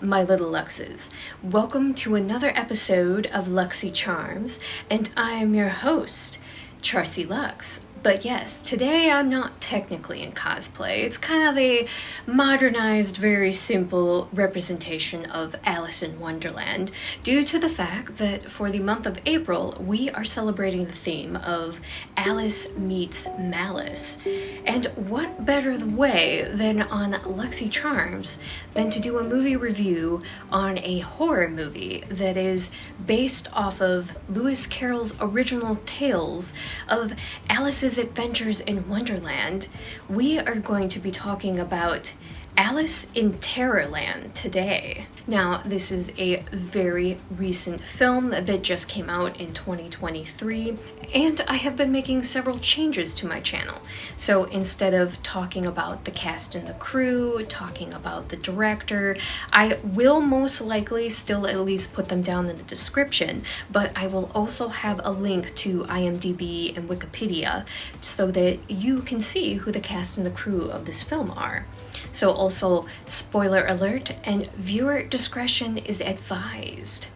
my little luxes. Welcome to another episode of luxxxycharms, and I am your host, Charcy Lux. But yes, today I'm not technically in cosplay. It's kind of a modernized, very simple representation of Alice in Wonderland, due to the fact that for the month of April, we are celebrating the theme of Alice Meets Malice. And what better way than on luxxxycharms than to do a movie review on a horror movie that is based off of Lewis Carroll's original tales of Alice's adventures in Wonderland. We are going to be talking about Alice in Terrorland today. Now, this is a very recent film that just came out in 2023, and I have been making several changes to my channel. So instead of talking about the cast and the crew, talking about the director, I will most likely still at least put them down in the description, but I will also have a link to IMDb and Wikipedia so that you can see who the cast and the crew of this film are. So also, spoiler alert, and viewer discretion is advised.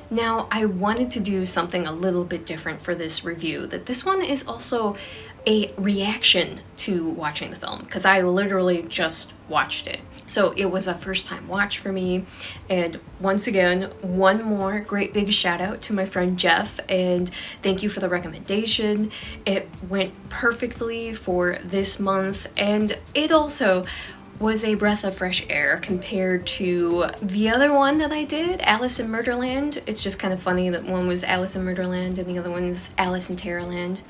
Now, I wanted to do something a little bit different for this review, that this one is also a reaction to watching the film, because I literally just watched it. So it was a first time watch for me, and once again, one more great big shout out to my friend Jeff, and thank you for the recommendation. It went perfectly for this month, and it also was a breath of fresh air compared to the other one that I did, Alice in Murderland. It's just kind of funny that one was Alice in Murderland and the other one's Alice in Terrorland.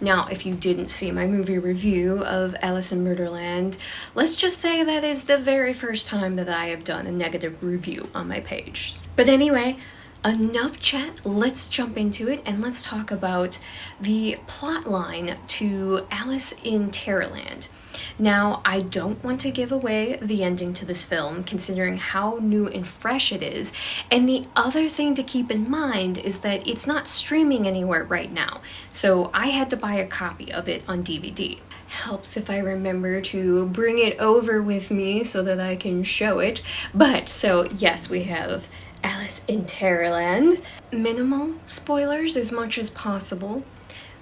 Now, if you didn't see my movie review of Alice in Murderland, let's just say that is the very first time that I have done a negative review on my page. But anyway, enough chat, let's jump into it and let's talk about the plot line to Alice in Terrorland. Now, I don't want to give away the ending to this film, considering how new and fresh it is, and the other thing to keep in mind is that it's not streaming anywhere right now, so I had to buy a copy of it on DVD. Helps if I remember to bring it over with me so that I can show it. But, so yes, we have Alice in Terrorland. Minimal spoilers as much as possible.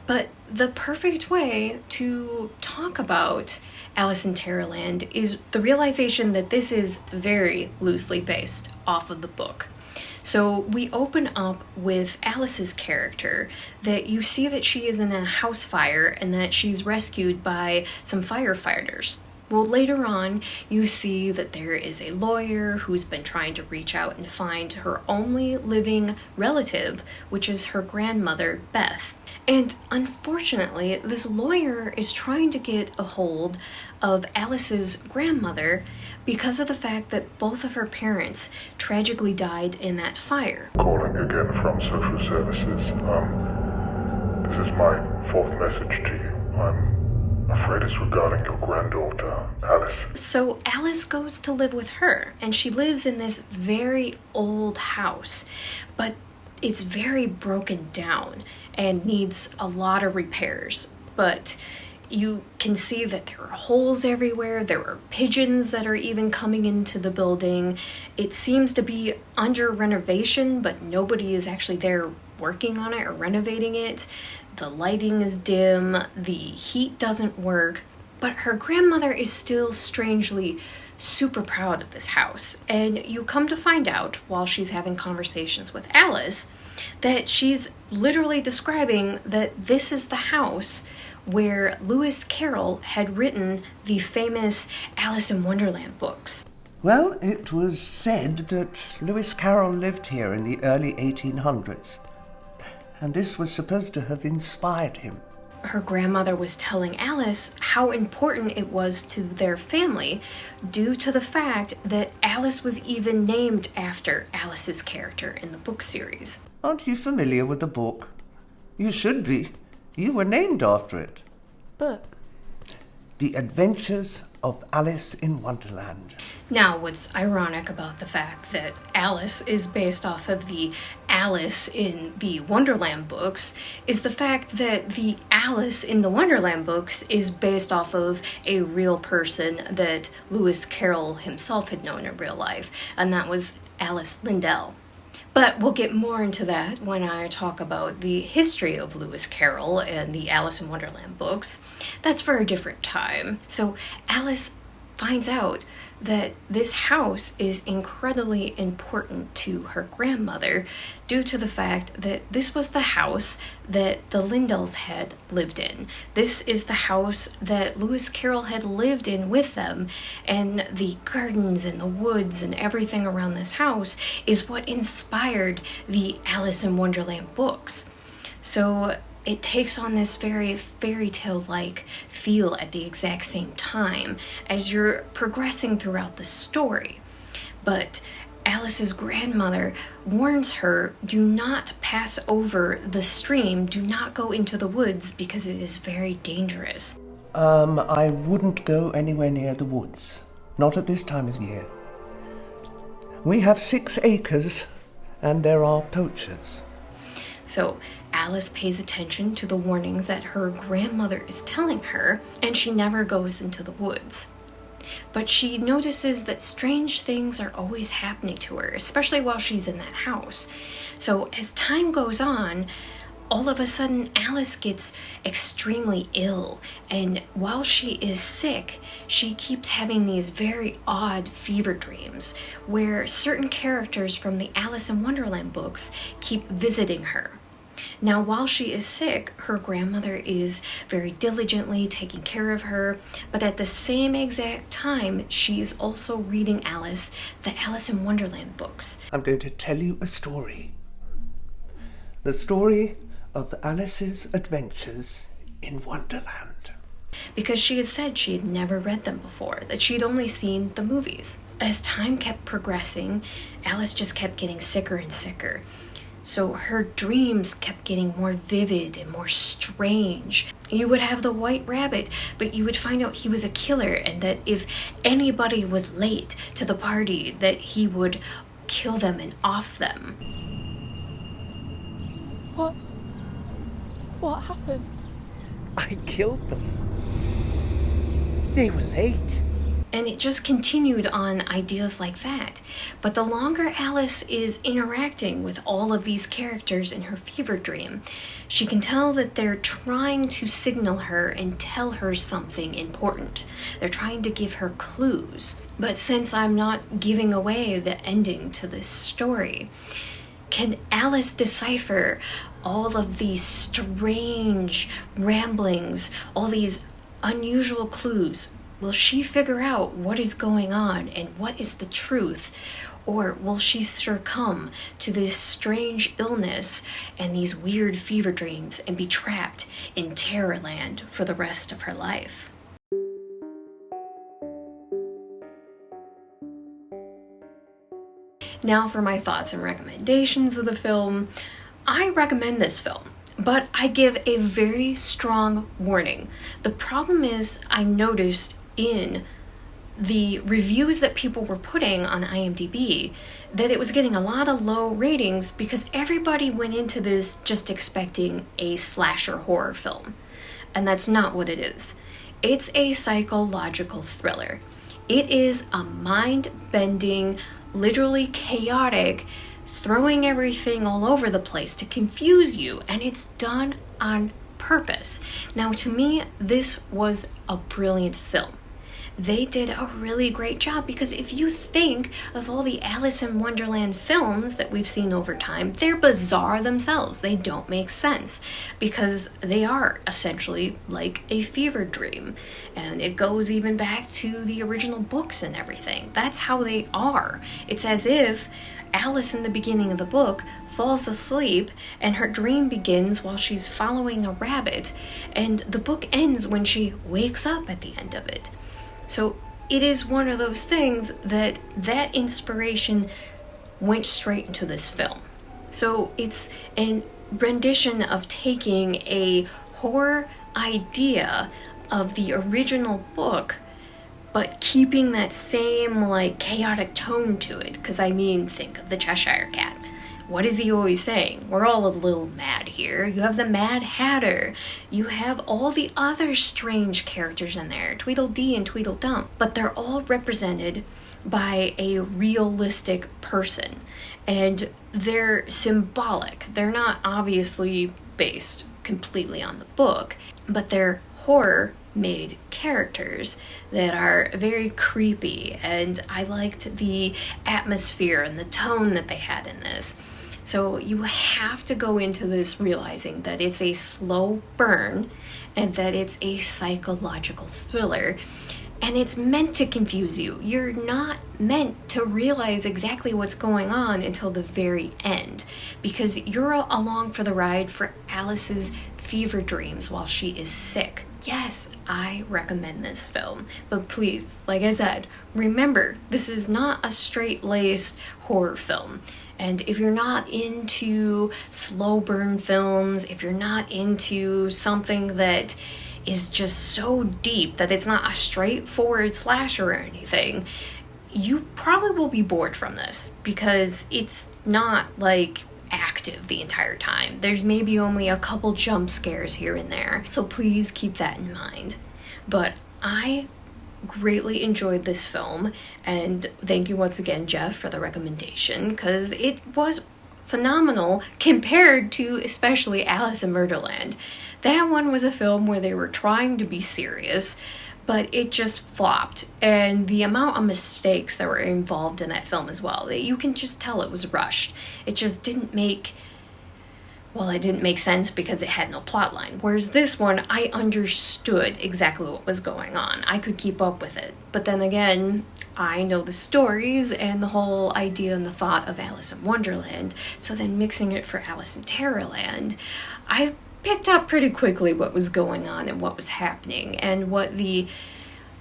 But the perfect way to talk about Alice in Terrorland is the realization that this is very loosely based off of the book. So we open up with Alice's character, that you see that she is in a house fire and that she's rescued by some firefighters. Well, later on, you see that there is a lawyer who's been trying to reach out and find her only living relative, which is her grandmother, Beth. And unfortunately, this lawyer is trying to get a hold of Alice's grandmother because of the fact that both of her parents tragically died in that fire. Calling again from social services. This is my fourth message to you. I'm afraid it's regarding your granddaughter, Alice. So Alice goes to live with her, and she lives in this very old house, but it's very broken down and needs a lot of repairs. But you can see that there are holes everywhere. There are pigeons that are even coming into the building. It seems to be under renovation, but nobody is actually there working on it or renovating it. The lighting is dim, the heat doesn't work, but her grandmother is still strangely super proud of this house. And you come to find out while she's having conversations with Alice that she's literally describing that this is the house where Lewis Carroll had written the famous Alice in Wonderland books. Well, it was said that Lewis Carroll lived here in the early 1800s, and this was supposed to have inspired him. Her grandmother was telling Alice how important it was to their family due to the fact that Alice was even named after Alice's character in the book series. Aren't you familiar with the book? You should be. You were named after it. Book? The Adventures of Alice in Wonderland. Now, what's ironic about the fact that Alice is based off of the Alice in the Wonderland books is the fact that the Alice in the Wonderland books is based off of a real person that Lewis Carroll himself had known in real life, and that was Alice Lindell. But we'll get more into that when I talk about the history of Lewis Carroll and the Alice in Wonderland books. That's for a different time. So Alice finds out that this house is incredibly important to her grandmother due to the fact that this was the house that the Lindells had lived in. This is the house that Lewis Carroll had lived in with them, and the gardens and the woods and everything around this house is what inspired the Alice in Wonderland books. So it takes on this very fairy tale-like feel at the exact same time as you're progressing throughout the story. But Alice's grandmother warns her, do not pass over the stream, do not go into the woods because it is very dangerous. I wouldn't go anywhere near the woods. Not at this time of year. We have 6 acres and there are poachers. So Alice pays attention to the warnings that her grandmother is telling her, and she never goes into the woods. But she notices that strange things are always happening to her, especially while she's in that house. So as time goes on, all of a sudden Alice gets extremely ill, and while she is sick, she keeps having these very odd fever dreams where certain characters from the Alice in Wonderland books keep visiting her. Now, while she is sick, her grandmother is very diligently taking care of her, but at the same exact time, she's also reading Alice the Alice in Wonderland books. I'm going to tell you a story. The story of Alice's adventures in Wonderland. Because she had said she had never read them before, that she'd only seen the movies. As time kept progressing, Alice just kept getting sicker and sicker. So her dreams kept getting more vivid and more strange. You would have the white rabbit, but you would find out he was a killer, and that if anybody was late to the party, that he would kill them and off them. What happened? I killed them. They were late. And it just continued on ideas like that. But the longer Alice is interacting with all of these characters in her fever dream, she can tell that they're trying to signal her and tell her something important. They're trying to give her clues. But since I'm not giving away the ending to this story, can Alice decipher all of these strange ramblings, all these unusual clues? Will she figure out what is going on and what is the truth? Or will she succumb to this strange illness and these weird fever dreams and be trapped in Terrorland for the rest of her life? Now for my thoughts and recommendations of the film. I recommend this film, but I give a very strong warning. The problem is, I noticed in the reviews that people were putting on IMDb that it was getting a lot of low ratings because everybody went into this just expecting a slasher horror film. And that's not what it is. It's a psychological thriller. It is a mind-bending, literally chaotic, throwing everything all over the place to confuse you, and it's done on purpose. Now, to me, this was a brilliant film. They did a really great job because if you think of all the Alice in Wonderland films that we've seen over time, they're bizarre themselves. They don't make sense because they are essentially like a fever dream. And it goes even back to the original books and everything. That's how they are. It's as if Alice in the beginning of the book falls asleep and her dream begins while she's following a rabbit, and the book ends when she wakes up at the end of it. So it is one of those things that inspiration went straight into this film. So it's a rendition of taking a horror idea of the original book, but keeping that same like chaotic tone to it. Because I mean, think of the Cheshire Cat. What is he always saying? We're all a little mad here. You have the Mad Hatter. You have all the other strange characters in there, Tweedledee and Tweedledum. But they're all represented by a realistic person. And they're symbolic. They're not obviously based completely on the book, but they're horror-made characters that are very creepy. And I liked the atmosphere and the tone that they had in this. So you have to go into this realizing that it's a slow burn and that it's a psychological thriller. And it's meant to confuse you. You're not meant to realize exactly what's going on until the very end, because you're along for the ride for Alice's fever dreams while she is sick. Yes, I recommend this film, but please, like I said, remember, this is not a straight-laced horror film. And if you're not into slow burn films, if you're not into something that is just so deep that it's not a straightforward slasher or anything, you probably will be bored from this, because it's not like active the entire time. There's maybe only a couple jump scares here and there, so please keep that in mind. But I greatly enjoyed this film, and thank you once again, Jeff, for the recommendation, because it was phenomenal compared to especially Alice in Murderland. That one was a film where they were trying to be serious, but it just flopped. And the amount of mistakes that were involved in that film as well, that you can just tell it was rushed. It just didn't make, well, it didn't make sense because it had no plot line. Whereas this one, I understood exactly what was going on. I could keep up with it. But then again, I know the stories and the whole idea and the thought of Alice in Wonderland. So then mixing it for Alice in Terrorland, I picked up pretty quickly what was going on and what was happening and what the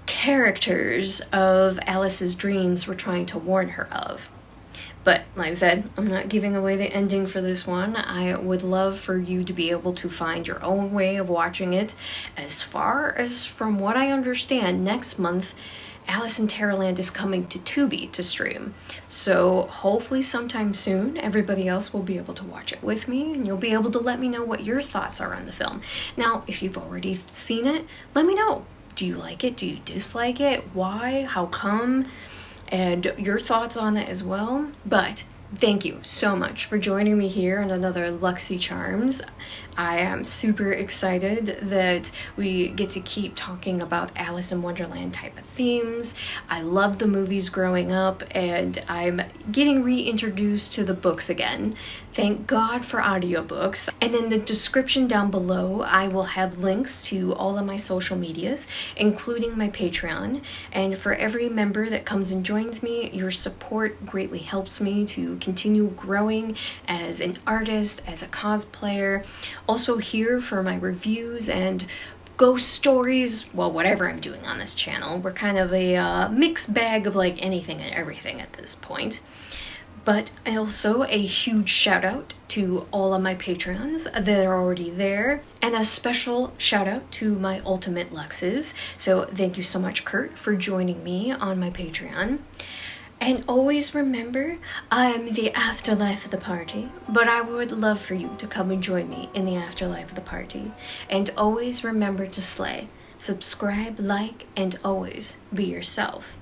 characters of Alice's dreams were trying to warn her of. But like I said, I'm not giving away the ending for this one. I would love for you to be able to find your own way of watching it. As far as from what I understand, next month Alice in Terrorland is coming to Tubi to stream. So hopefully sometime soon everybody else will be able to watch it with me, and you'll be able to let me know what your thoughts are on the film. Now, if you've already seen it, let me know. Do you like it? Do you dislike it? Why? How come? And your thoughts on it as well. But thank you so much for joining me here on another luxxxycharms. I am super excited that we get to keep talking about Alice in Wonderland type of themes. I loved the movies growing up, and I'm getting reintroduced to the books again. Thank God for audiobooks. And in the description down below, I will have links to all of my social medias, including my Patreon. And for every member that comes and joins me, your support greatly helps me to continue growing as an artist, as a cosplayer. Also here for my reviews and ghost stories, well, whatever I'm doing on this channel. We're kind of a mixed bag of like anything and everything at this point. But also a huge shout out to all of my Patreons that are already there, and a special shout out to my ultimate luxes. So thank you so much, Kurt, for joining me on my Patreon. And always remember, I'm the afterlife of the party, but I would love for you to come and join me in the afterlife of the party. And always remember to slay, subscribe, like, and always be yourself.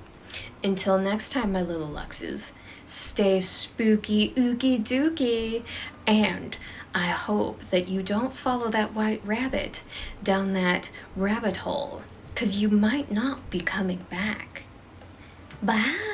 Until next time, my little luxes, stay spooky, ookie dookie, and I hope that you don't follow that white rabbit down that rabbit hole, 'cause you might not be coming back. Bye!